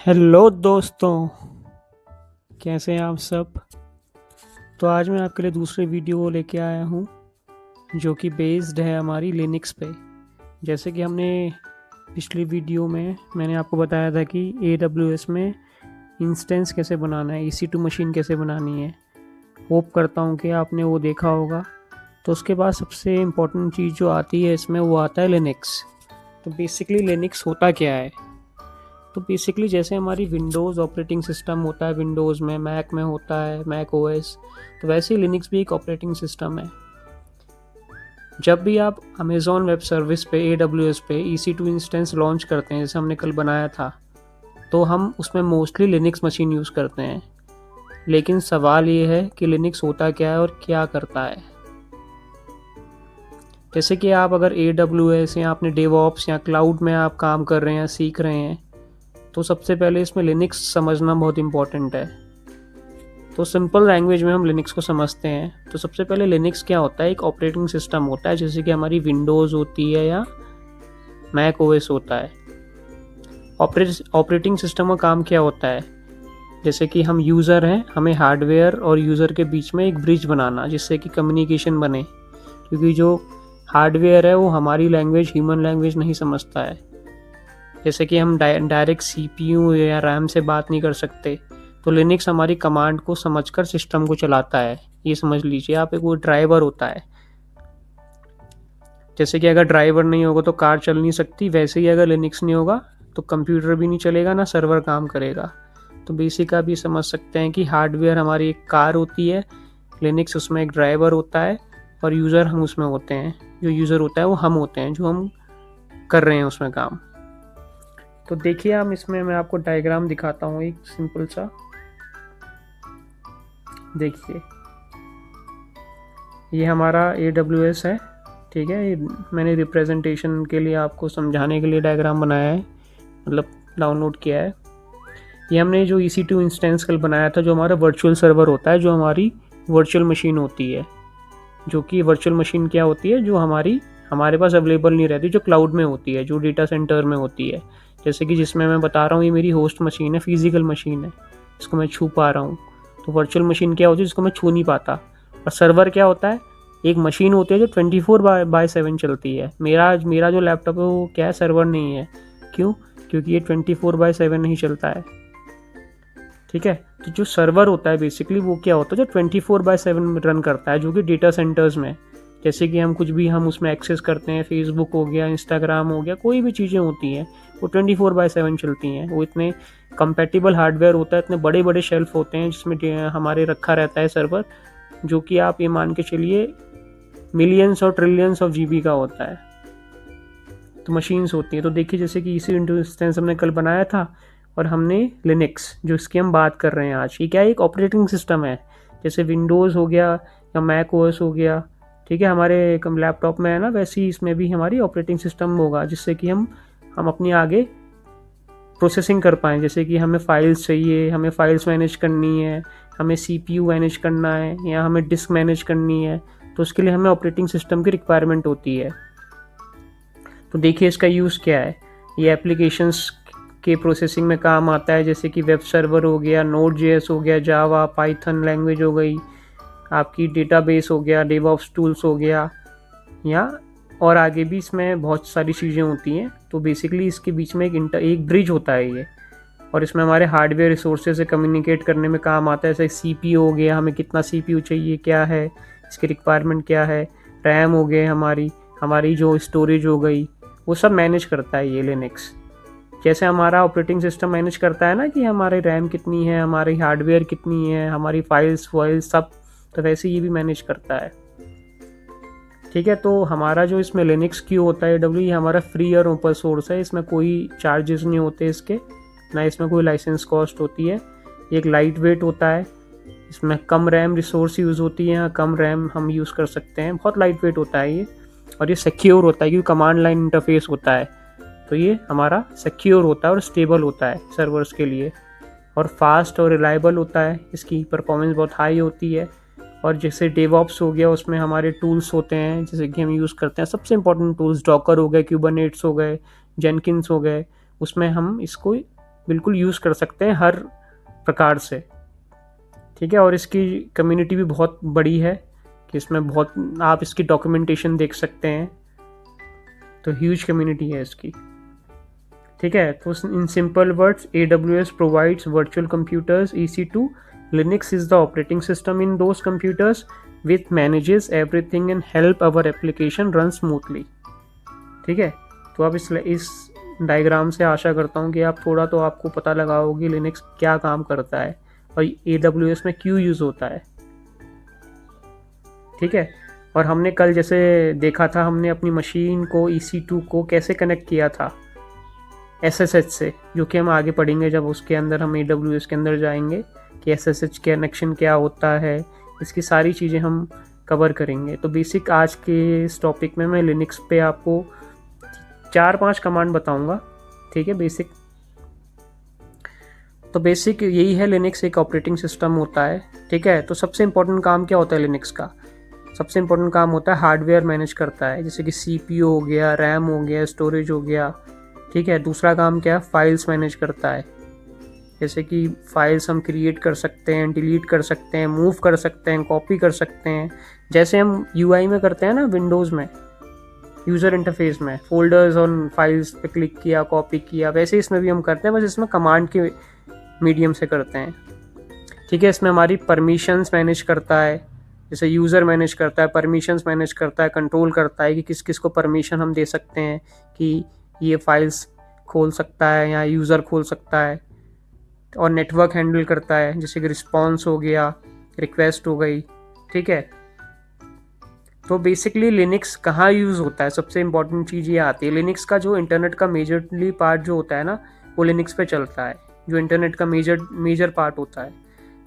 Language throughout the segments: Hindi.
हेलो दोस्तों, कैसे हैं आप सब। तो आज मैं आपके लिए दूसरे वीडियो लेके आया हूँ जो कि बेस्ड है हमारी लिनक्स पे। जैसे कि हमने पिछली वीडियो में मैंने आपको बताया था कि AWS में इंस्टेंस कैसे बनाना है, EC2 मशीन कैसे बनानी है। होप करता हूँ कि आपने वो देखा होगा। तो उसके बाद सबसे इम्पोर्टेंट चीज़ जो आती है इसमें वो आता है लिनक्स। तो बेसिकली लिनक्स होता क्या है। तो बेसिकली जैसे हमारी विंडोज़ ऑपरेटिंग सिस्टम होता है, विंडोज़ में, मैक में होता है मैक ओएस, तो वैसे ही लिनक्स भी एक ऑपरेटिंग सिस्टम है। जब भी आप अमेज़ॉन वेब सर्विस पे AWS पे EC2 इंस्टेंस लॉन्च करते हैं, जैसे हमने कल बनाया था, तो हम उसमें मोस्टली लिनक्स मशीन यूज़ करते हैं। लेकिन सवाल ये है कि लिनक्स होता क्या है और क्या करता है। जैसे कि आप अगर AWS या अपने डेवऑप्स या क्लाउड में आप काम कर रहे हैं, सीख रहे हैं, तो सबसे पहले इसमें लिनक्स समझना बहुत इम्पॉर्टेंट है। तो सिंपल लैंग्वेज में हम लिनक्स को समझते हैं। तो सबसे पहले लिनक्स क्या होता है, एक ऑपरेटिंग सिस्टम होता है, जैसे कि हमारी विंडोज़ होती है या मैक ओएस होता है। ऑपरेटिंग सिस्टम का काम क्या होता है, जैसे कि हम यूज़र हैं, हमें हार्डवेयर और यूज़र के बीच में एक ब्रिज बनाना जिससे कि कम्युनिकेशन बने। क्योंकि जो हार्डवेयर है वो हमारी लैंग्वेज, ह्यूमन लैंग्वेज नहीं समझता है। जैसे कि हम डायरेक्ट CPU या रैम से बात नहीं कर सकते, तो लिनक्स हमारी कमांड को समझकर सिस्टम को चलाता है। ये समझ लीजिए आप, एक वो ड्राइवर होता है। जैसे कि अगर ड्राइवर नहीं होगा तो कार चल नहीं सकती, वैसे ही अगर लिनक्स नहीं होगा तो कंप्यूटर भी नहीं चलेगा, ना सर्वर काम करेगा। तो बेसिक आप ये समझ सकते हैं कि हार्डवेयर हमारी एक कार होती है, लिनक्स उसमें एक ड्राइवर होता है, और यूज़र हम उसमें होते हैं। जो यूज़र होता है वो हम होते हैं, जो हम कर रहे हैं उसमें काम। तो देखिए, हम इसमें मैं आपको डायग्राम दिखाता हूँ एक सिंपल सा। देखिए, ये हमारा AWS है, ठीक है। ये मैंने रिप्रेजेंटेशन के लिए आपको समझाने के लिए डायग्राम बनाया है, मतलब डाउनलोड किया है। ये हमने जो EC2 इंस्टेंस कल बनाया था, जो हमारा वर्चुअल सर्वर होता है, जो हमारी वर्चुअल मशीन होती है। जो कि वर्चुअल मशीन क्या होती है, जो हमारे पास अवेलेबल नहीं रहती, जो क्लाउड में होती है, जो डेटा सेंटर में होती है। जैसे कि जिसमें मैं बता रहा हूँ, ये मेरी होस्ट मशीन है, फिजिकल मशीन है, इसको मैं छू पा रहा हूँ। तो वर्चुअल मशीन क्या होती है, जिसको मैं छू नहीं पाता। और सर्वर क्या होता है, एक मशीन होती है जो 24/7 चलती है। मेरा जो लैपटॉप है वो क्या है, सर्वर नहीं है। क्यों? क्योंकि ये 24/7 नहीं चलता है, ठीक है। तो जो सर्वर होता है बेसिकली वो क्या होता है, जो 24/7 रन करता है, जो कि डेटा सेंटर्स में। जैसे कि हम कुछ भी हम उसमें एक्सेस करते हैं, फेसबुक हो गया, इंस्टाग्राम हो गया, कोई भी चीज़ें होती हैं वो 24/7 चलती हैं। वो इतने कंपैटिबल हार्डवेयर होता है, इतने बड़े बड़े शेल्फ होते हैं जिसमें हमारे रखा रहता है सर्वर, जो कि आप ये मान के चलिए मिलियंस और ट्रिलियंस ऑफ GB का होता है। तो मशीन्स होती हैं। तो देखिए, जैसे कि इसी इंस्टेंस हमने कल बनाया था, और हमने लिनक्स, जो इसकी हम बात कर रहे हैं आज, ये क्या है, एक ऑपरेटिंग सिस्टम है। जैसे विंडोज़ हो गया या मैक ओएस हो गया, ठीक है, हमारे लैपटॉप में है ना, वैसे ही इसमें भी हमारी ऑपरेटिंग सिस्टम होगा, जिससे कि हम अपनी आगे प्रोसेसिंग कर पाएँ। जैसे कि हमें फाइल्स चाहिए, हमें फाइल्स मैनेज करनी है, हमें CPU मैनेज करना है, या हमें डिस्क मैनेज करनी है, तो उसके लिए हमें ऑपरेटिंग सिस्टम की रिक्वायरमेंट होती है। तो देखिए, इसका यूज़ क्या है। ये एप्लीकेशंस के प्रोसेसिंग में काम आता है, जैसे कि वेब सर्वर हो गया, Node.js हो गया, जावा, पाइथन लैंग्वेज हो गई, आपकी डेटाबेस हो गया, डेवऑप्स टूल्स हो गया, या और आगे भी इसमें बहुत सारी चीज़ें होती हैं। तो बेसिकली इसके बीच में एक ब्रिज होता है ये, और इसमें हमारे हार्डवेयर रिसोर्सेज से कम्युनिकेट करने में काम आता है। जैसे CPU हो गया, हमें कितना CPU चाहिए, क्या है इसकी रिक्वायरमेंट, क्या है, रैम हो गए, हमारी जो स्टोरेज हो गई, वो सब मैनेज करता है ये लिनक्स। जैसे हमारा ऑपरेटिंग सिस्टम मैनेज करता है ना कि हमारे रैम कितनी है, हमारी हार्डवेयर कितनी है, हमारी फाइल्स सब, तो वैसे ये भी मैनेज करता है, ठीक है। तो हमारा जो इसमें लिनक्स क्यों होता है ये हमारा फ्री और ओपन सोर्स है। इसमें कोई चार्जेस नहीं होते इसके, ना इसमें कोई लाइसेंस कॉस्ट होती है। एक लाइट वेट होता है, इसमें कम रैम रिसोर्स यूज़ होती है, कम रैम हम यूज़ कर सकते हैं, बहुत लाइट वेट होता है ये। और ये सिक्योर होता है, क्योंकि कमांड लाइन इंटरफेस होता है, तो ये हमारा सिक्योर होता है और स्टेबल होता है सर्वर्स के लिए। और फास्ट और रिलायबल होता है, इसकी परफॉर्मेंस बहुत हाई होती है। और जैसे डेवऑप्स हो गया, उसमें हमारे टूल्स होते हैं जैसे कि हम यूज़ करते हैं, सबसे इंपॉर्टेंट टूल्स डॉकर हो गए, क्यूबरनेट्स हो गए, जेनकिंस हो गए, उसमें हम इसको बिल्कुल यूज़ कर सकते हैं हर प्रकार से, ठीक है। और इसकी कम्युनिटी भी बहुत बड़ी है कि इसमें बहुत, आप इसकी डॉक्यूमेंटेशन देख सकते हैं, तो ह्यूज कम्युनिटी है इसकी, ठीक है। तो in simple words, AWS provides virtual computers, EC2 Linux is the operating system in those computers which manages everything and help our application run smoothly, ठीक है। तो अब इस डायग्राम से आशा करता हूँ कि आप थोड़ा तो आपको पता लगा होगा कि लिनक्स क्या काम करता है और AWS में क्यों यूज़ होता है, ठीक है। और हमने कल जैसे देखा था, हमने अपनी मशीन को EC2 को कैसे कनेक्ट किया था SSH से, जो कि हम आगे पढ़ेंगे जब उसके अंदर हम AWS के अंदर जाएंगे कि SSH कनेक्शन क्या होता है, इसकी सारी चीज़ें हम कवर करेंगे। तो बेसिक आज के इस टॉपिक में मैं लिनक्स पे आपको 4-5 कमांड बताऊंगा, ठीक है। तो बेसिक यही है, लिनक्स एक ऑपरेटिंग सिस्टम होता है, ठीक है। तो सबसे इम्पोर्टेंट काम क्या होता है लिनक्स का? सबसे इम्पोर्टेंट काम होता है हार्डवेयर मैनेज करता है, जैसे कि CPU हो गया, रैम हो गया, स्टोरेज हो गया, ठीक है। दूसरा काम क्या है? फाइल्स मैनेज करता है, जैसे कि फाइल्स हम क्रिएट कर सकते हैं, डिलीट कर सकते हैं, मूव कर सकते हैं, कॉपी कर सकते हैं, जैसे हम UI में करते हैं ना, विंडोज़ में यूज़र इंटरफेस में फोल्डर्स और फाइल्स पे क्लिक किया, कॉपी किया, वैसे इसमें भी हम करते हैं, बस इसमें कमांड के मीडियम से करते हैं, ठीक है। इसमें हमारी परमिशंस मैनेज करता है, जैसे यूज़र मैनेज करता है, परमिशंस मैनेज करता है, कंट्रोल करता है कि किस किस को परमिशन हम दे सकते हैं कि ये फाइल्स खोल सकता है या यूज़र खोल सकता है। और नेटवर्क हैंडल करता है, जैसे कि रिस्पॉन्स हो गया, रिक्वेस्ट हो गई, ठीक है। तो बेसिकली लिनक्स कहाँ यूज़ होता है, सबसे इम्पॉर्टेंट चीज़ ये आती है। लिनक्स का जो इंटरनेट का मेजरली पार्ट जो होता है ना, वो लिनक्स पे चलता है, जो इंटरनेट का मेजर पार्ट होता है।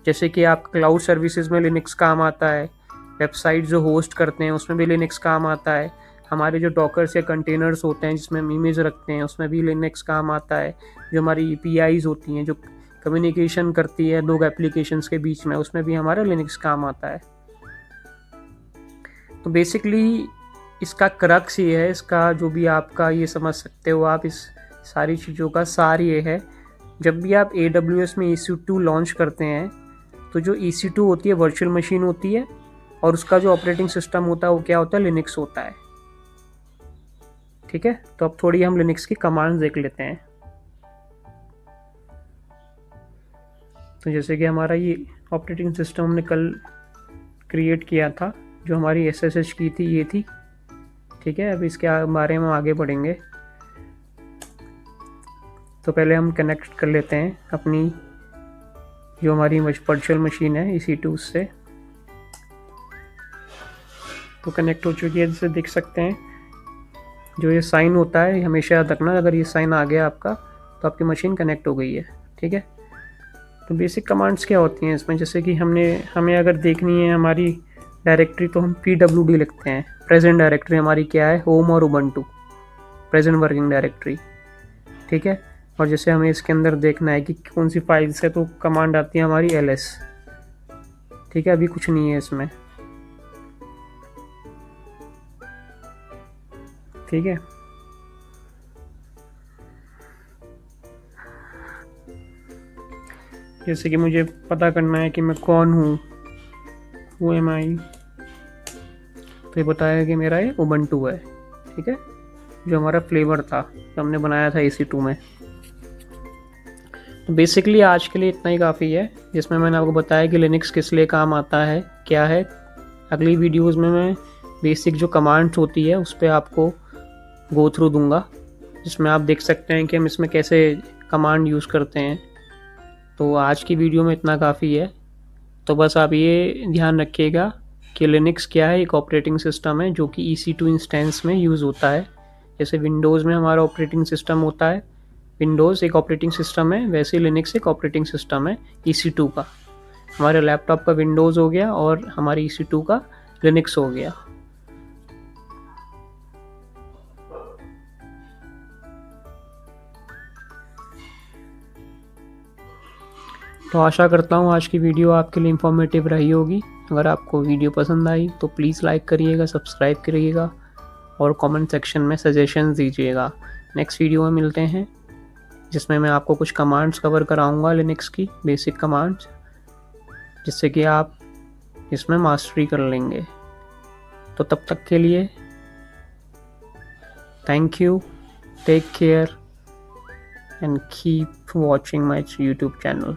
जैसे कि आप क्लाउड सर्विसेज में लिनक्स काम आता है, वेबसाइट जो होस्ट करते हैं उसमें भी लिनक्स काम आता है, हमारे जो डॉकर्स या कंटेनर्स होते हैं जिसमें हम इमेज रखते हैं उसमें भी लिनक्स काम आता है, जो हमारी APIs होती हैं जो कम्युनिकेशन करती है दो एप्लीकेशंस के बीच में, उसमें भी हमारा लिनक्स काम आता है। तो बेसिकली इसका क्रक्स ये है, इसका जो भी आपका ये समझ सकते हो आप, इस सारी चीज़ों का सार ये है, जब भी आप AWS में EC2 लॉन्च करते हैं तो जो EC2 होती है वर्चुअल मशीन होती है, और उसका जो ऑपरेटिंग सिस्टम होता है वो क्या होता है? लिनक्स होता है, ठीक है। तो अब थोड़ी हम लिनक्स की कमांड्स देख लेते हैं। तो जैसे कि हमारा ये ऑपरेटिंग सिस्टम हमने कल क्रिएट किया था, जो हमारी SSH की थी ये थी, ठीक है। अब इसके बारे में आगे बढ़ेंगे। तो पहले हम कनेक्ट कर लेते हैं अपनी जो हमारी वर्चुअल मशीन है EC2 से। तो कनेक्ट हो चुकी है, जैसे देख सकते हैं जो ये साइन होता है हमेशा याद रखना, अगर ये साइन आ गया आपका तो आपकी मशीन कनेक्ट हो गई है, ठीक है। तो बेसिक कमांड्स क्या होती हैं इसमें, जैसे कि हमें अगर देखनी है हमारी डायरेक्टरी तो हम PWD लिखते हैं। प्रेजेंट डायरेक्टरी हमारी क्या है? होम और उबंटू, प्रेजेंट वर्किंग डायरेक्टरी, ठीक है। और जैसे हमें इसके अंदर देखना है कि कौन सी फाइल्स है, तो कमांड आती है हमारी LS, ठीक है। अभी कुछ नहीं है इसमें, ठीक है। जैसे कि मुझे पता करना है कि मैं कौन हूँ, Who am I, तो ये बताया कि मेरा ये उबंटू है, ठीक है, जो हमारा फ्लेवर था जो हमने बनाया था EC2 में। तो बेसिकली आज के लिए इतना ही काफ़ी है, जिसमें मैंने आपको बताया कि लिनक्स किस लिए काम आता है, क्या है। अगली वीडियोस में मैं बेसिक जो कमांड्स होती है उस पर आपको गो थ्रू दूंगा, जिसमें आप देख सकते हैं कि हम इसमें कैसे कमांड यूज़ करते हैं। तो आज की वीडियो में इतना काफ़ी है। तो बस आप ये ध्यान रखिएगा कि लिनक्स क्या है, एक ऑपरेटिंग सिस्टम है जो कि EC2 इंस्टेंस में यूज़ होता है। जैसे विंडोज़ में हमारा ऑपरेटिंग सिस्टम होता है, विंडोज़ एक ऑपरेटिंग सिस्टम है, वैसे लिनक्स एक ऑपरेटिंग सिस्टम है EC2 का। हमारे लैपटॉप का विंडोज़ हो गया और हमारी EC2 का लिनक्स हो गया। तो आशा करता हूँ आज की वीडियो आपके लिए इन्फॉर्मेटिव रही होगी। अगर आपको वीडियो पसंद आई तो प्लीज़ लाइक करिएगा, सब्सक्राइब करिएगा और कमेंट सेक्शन में सजेशंस दीजिएगा। नेक्स्ट वीडियो में मिलते हैं। जिसमें मैं आपको कुछ कमांड्स कवर कराऊंगा लिनक्स की बेसिक कमांड्स, जिससे कि आप इसमें मास्टरी कर लेंगे। तो तब तक के लिए thank you, take care and keep watching my YouTube channel.